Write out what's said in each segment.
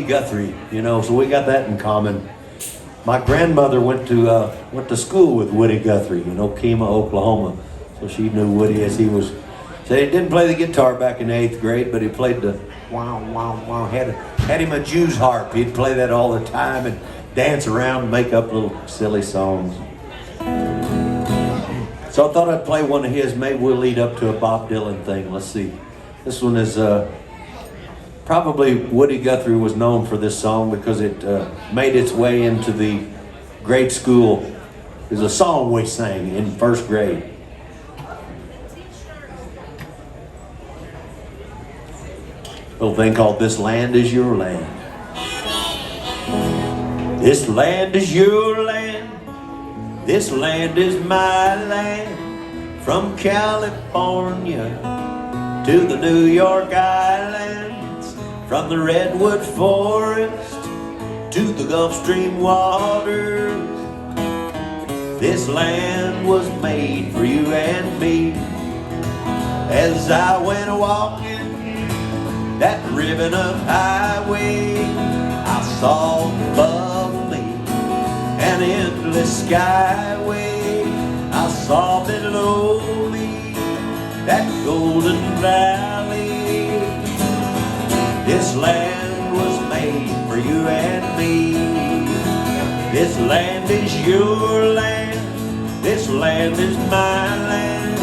Guthrie, you know, so we got that in common. My grandmother went to school with Woody Guthrie in Okema, Oklahoma, so she knew Woody as he was. So he didn't play the guitar back in the 8th grade, but he played the wow wow wow. Had him a Jew's harp. He'd play that all the time and dance around, and make up little silly songs. So I thought I'd play one of his. Maybe we'll lead up to a Bob Dylan thing. Let's see. This one is. Probably Woody Guthrie was known for this song because it made its way into the grade school. It was a song we sang in 1st grade. Little thing called This Land Is Your Land. This land is your land. This land is my land. From California to the New York Island. From the redwood forest to the Gulf Stream waters, this land was made for you and me. As I went walking that ribbon of highway, I saw above me an endless skyway. I saw below me that golden valley. This land was made for you and me. This land is your land. This land is my land.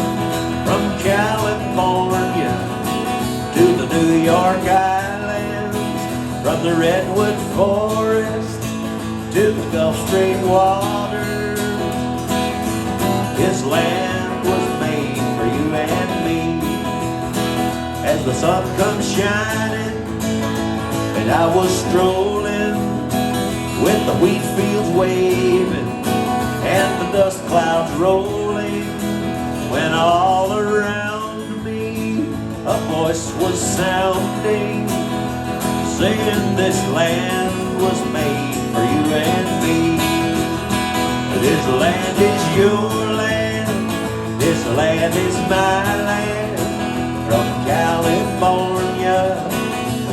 From California to the New York Islands. From the redwood forest to the Gulf Stream waters. This land was made for you and me. As the sun comes shining and I was strolling with the wheat fields waving and the dust clouds rolling, when all around me a voice was sounding, saying this land was made for you and me. This land is your land. This land is my land. From California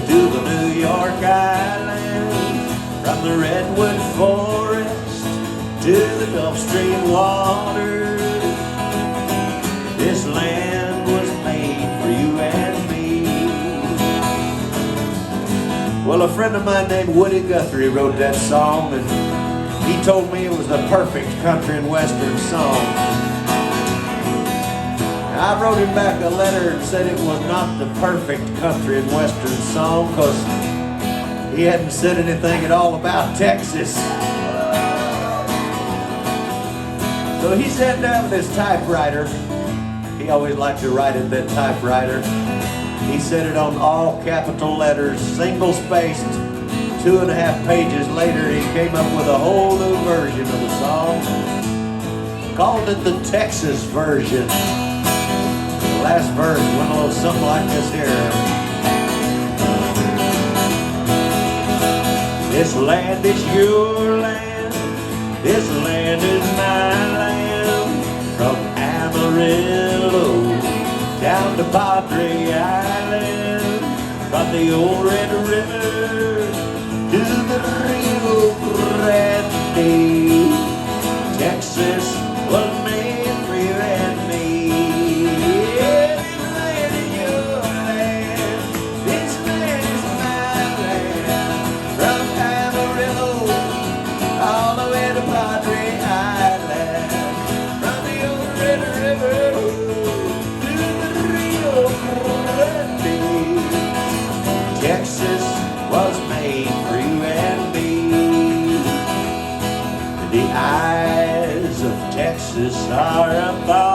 to the New York Islands, from the redwood forest to the Gulf Stream waters, this land was made for you and me. Well, a friend of mine named Woody Guthrie wrote that song, and he told me it was the perfect country and western song. I wrote him back a letter and said it was not the perfect country and western song because he hadn't said anything at all about Texas. So he sat down with his typewriter. He always liked to write in that typewriter. He set it on all capital letters, single spaced. 2.5 pages later, he came up with a whole new version of the song. Called it the Texas version. Last verse went a little something like this here. This land is your land. This land is my land. From Amarillo down to Padre Island. From the old Red River to the Rio Grande. Texas was made for you and me. Texas was made for you and me. The eyes of Texas are above.